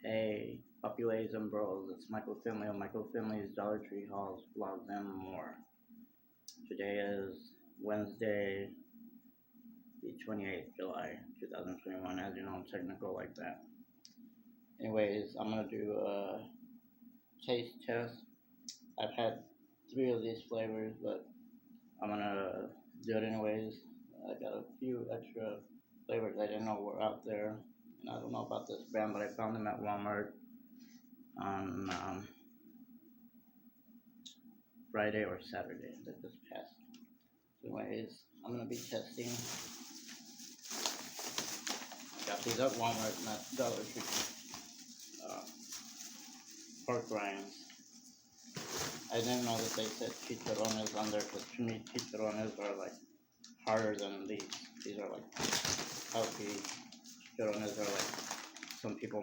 Hey, populays and bros, it's Michael Finley of Michael Finley's Dollar Tree Hauls, Vlogs, and more. Today is Wednesday, the 28th July, 2021. As you know, I'm technical like that. Anyways, I'm gonna do a taste test. I've had 3 of these flavors, but I'm gonna do it anyways. I got a few extra flavors I didn't know were out there, and I don't know about this brand, but I found them at Walmart on Friday or Saturday that just passed. Anyways, I'm gonna be testing. Got these at Walmart, not Dollar Tree. Uh, pork rinds. I didn't know that they said chicharrones on there because to me chicharrones are like harder than these. These are like healthy. Chicharrones are like some people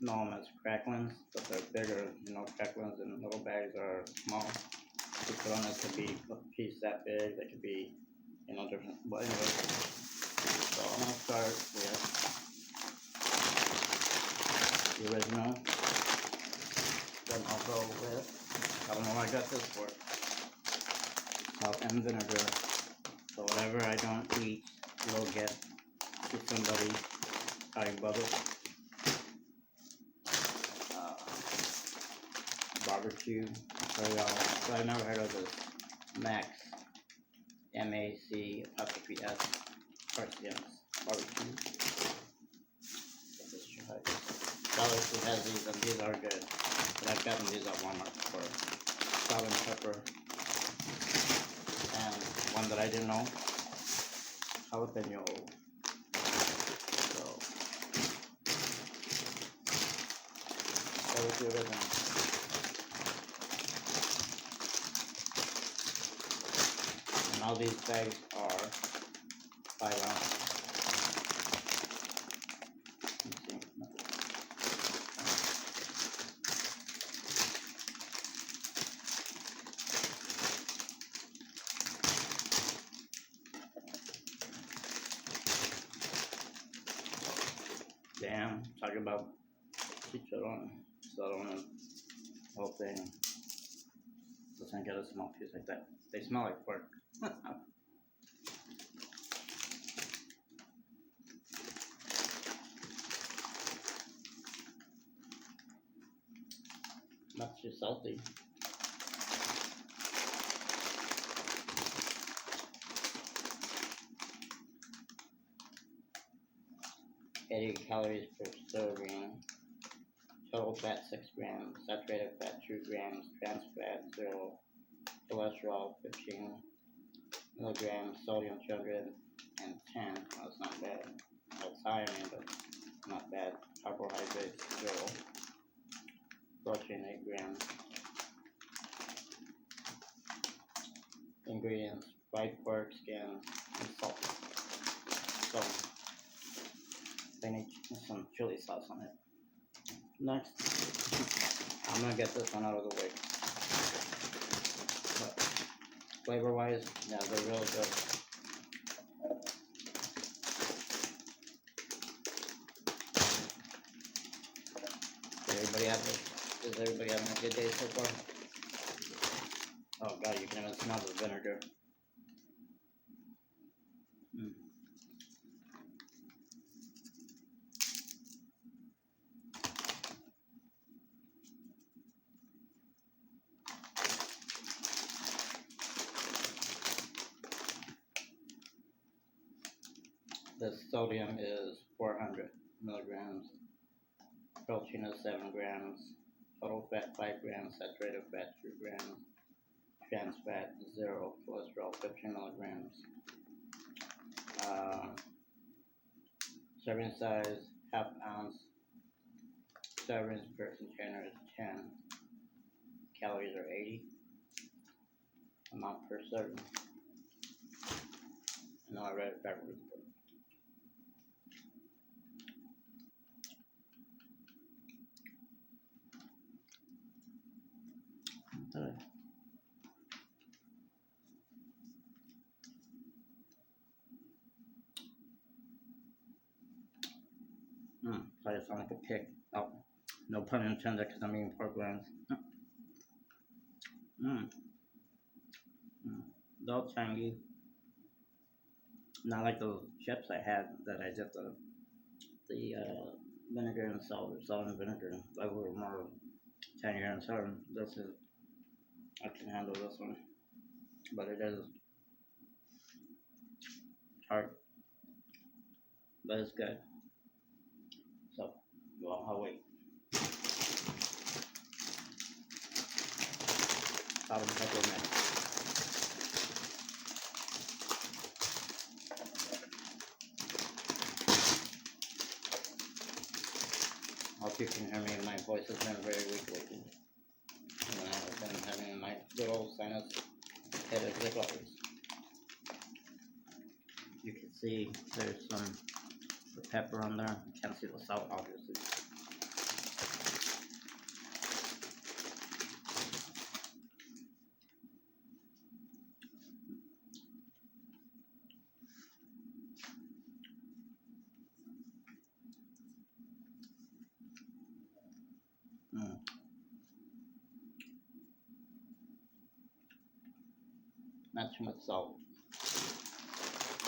know them as cracklings, but they're bigger. You know, cracklings in little bags are small. Chicharrones could be a piece that big. They could be, different. But anyway, so I'm gonna start with the original. Then I'll go with, I don't know what I got this for, salt and vinegar. So whatever I don't eat, will get to somebody I bubble. Barbecue. So I've never heard of this Max, MAC_S, SPORKSKINS barbecue. Dollar Tree has these, and these are good. But I've gotten these at Walmart before. Salt and pepper. And one that I didn't know, jalapeno. So, that was the original. And all these bags are 5 ounces. Damn, talking about chicharron. So I don't know the whole thing. Doesn't get a small piece like that. They smell like pork. Not too salty. 80 calories per serving. Total fat 6 grams. Saturated fat 2 grams. Trans fat 0. Cholesterol 15 milligrams. Sodium 210. Oh, that's not bad. That's high, but not bad. Carbohydrates 0. Protein 8 grams. Ingredients: fried pork, skins, and salt. So they need some chili sauce on it. Next, I'm gonna get this one out of the way. But flavor wise, yeah, they're really good. Is everybody having a good day so far? Oh god, you can even smell the vinegar. The sodium is 400 milligrams. Protein is 7 grams. Total fat 5 grams. Saturated fat 2 grams. Trans fat 0. Cholesterol 15 milligrams. Serving size ½ ounce. Servings per container is 10. Calories are 80. Amount per serving. I know I read it backwards. Probably sound like a pig. Oh, No pun intended, because I'm eating pork rinds. Mmm. All tangy. Not like those chips I had that I did the vinegar and salt and vinegar. That were more tangier and sour. This is, I can handle this one, but it is hard, but it's good. So, well, I'll wait. About a couple of minutes. I hope you can hear me. My voice has been very weak lately, and I've been having my little sinus headache difficulties. You can see there's some the pepper on there. You can't see the salt, obviously. Not too much salt.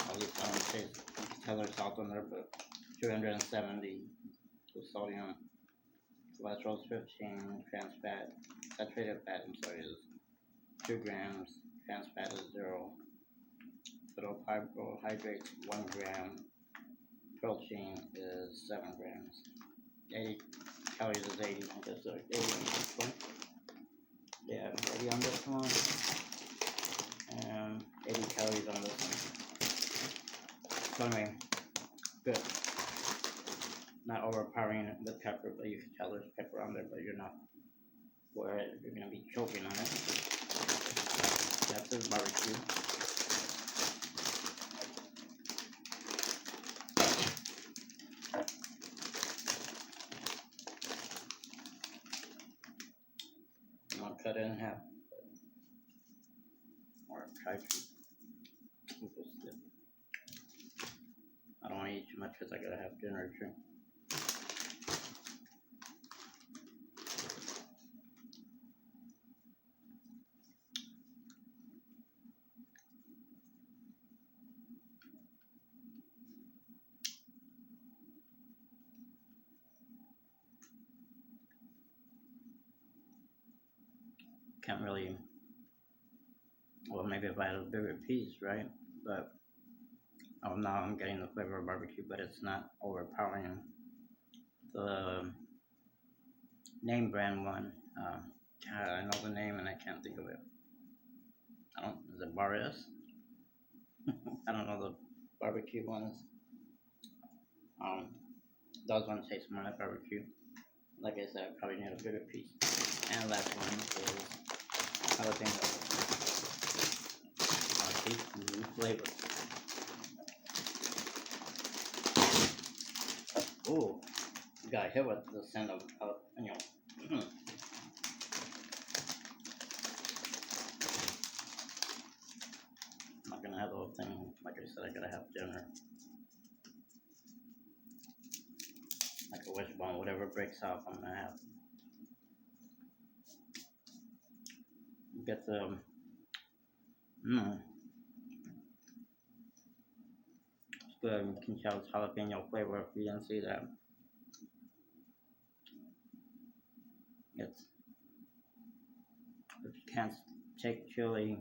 At least I don't taste. You can tell there's salt on there, but 270 with sodium. Cholesterol is 15. Trans fat, saturated fat, I'm sorry, is 2 grams. Trans fat is 0. Total carbohydrates 1 gram. Protein is 7 grams. 80 calories is 80. I guess 80 on this one. Yeah, 80 on this one. And 80 calories on this one. So anyway, good. Not overpowering it with pepper, but you can tell there's pepper on there, but you're not worried you're gonna be choking on it. That's his barbecue. I'll cut it in half. Or try to. I don't want to eat too much because I gotta have dinner too. Can't really, well, maybe if I had a bigger piece, right? But oh, now I'm getting the flavor of barbecue, but it's not overpowering. The name brand one, God, I know the name and I can't think of it. Is it Barris? I don't know the barbecue ones. Those ones taste more like barbecue. Like I said, I probably need a bigger piece. And last one is jalapeno. New flavor. Ooh, you got hit with the scent of jalapeno. I'm not gonna have the whole thing. Like I said, I gotta have dinner. Like a wishbone, whatever breaks off, I'm gonna have. Get the it's good. You can tell it's jalapeno flavor if you didn't see that. It's, if you can't take chili,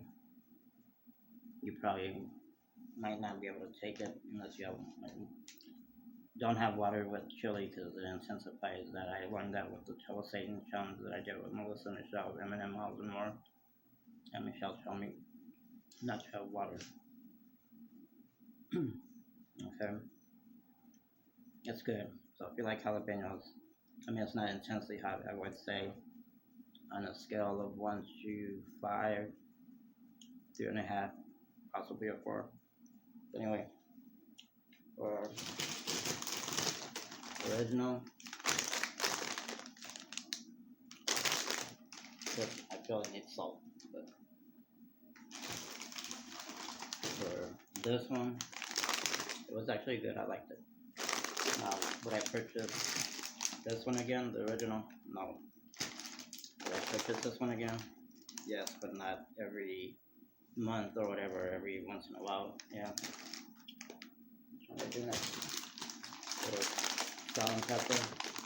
you probably might not be able to take it unless you have, don't have water with chili because it intensifies that. I learned that with the Satan challenge that I did with Melissa, Michelle, Eminem, Miles, and more. And Michelle told me not to have water. Okay. It's good. So if you like jalapenos, I mean, it's not intensely hot. I would say on a scale of 1 to 5, 3.5, possibly a 4. But anyway, for original, I feel it needs salt. But for this one, it was actually good. I liked it. What I purchased This one again, the original? No. Will I purchase this one again? Yes, but not every month or whatever, every once in a while. Yeah. What am I doing next? Little salt and pepper.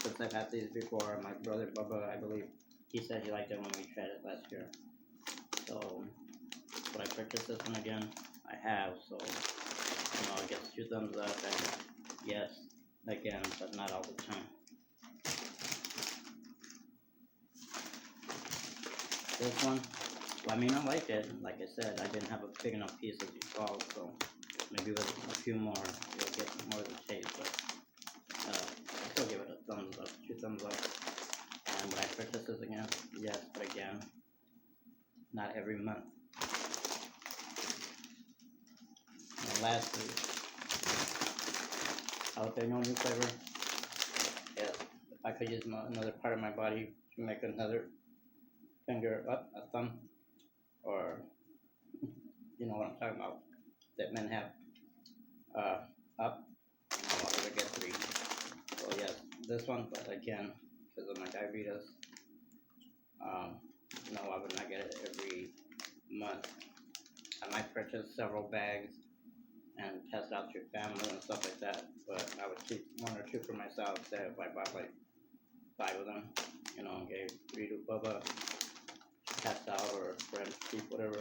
Since I've had these before, my brother Bubba, I believe, he said he liked it when we tried it last year. So, would I purchase this one again? I have, so, I guess 2 thumbs up and yes, again, but not all the time. This one, well, I mean, I like it. Like I said, I didn't have a big enough piece as you saw, so maybe with a few more, you'll get more of the taste, but I still give it a thumbs up, 2 thumbs up. And would I purchase this again? Yes, but again, not every month. And lastly, jalapeno new flavor. Yes, if I could use another part of my body to make another finger up, a thumb, or you know what I'm talking about, that men have up, I wanted to get 3. So yes, this one, but again, because of my diabetes, no, I would not get it every month. I might purchase several bags and test out your family and stuff like that, but I would keep 1 or 2 for myself. Say if I bought like 5 of them, and gave 3 to Bubba, test out, or friends keep, whatever.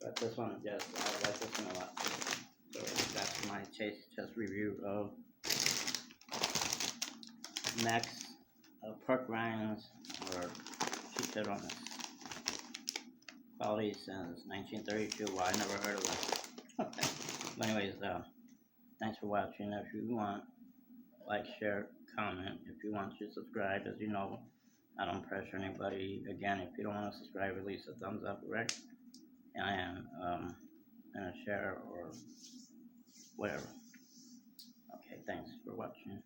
But this one, yes, I like this one a lot. So that's my taste test review of Max pork rinds or Chicharrones. Quality since 1932. Well, I never heard of them. But anyways, thanks for watching. If you want, like, share, comment. If you want to subscribe, as you know, I don't pressure anybody. Again, if you don't want to subscribe, at least a thumbs up, right? And a share or whatever. Okay, thanks for watching.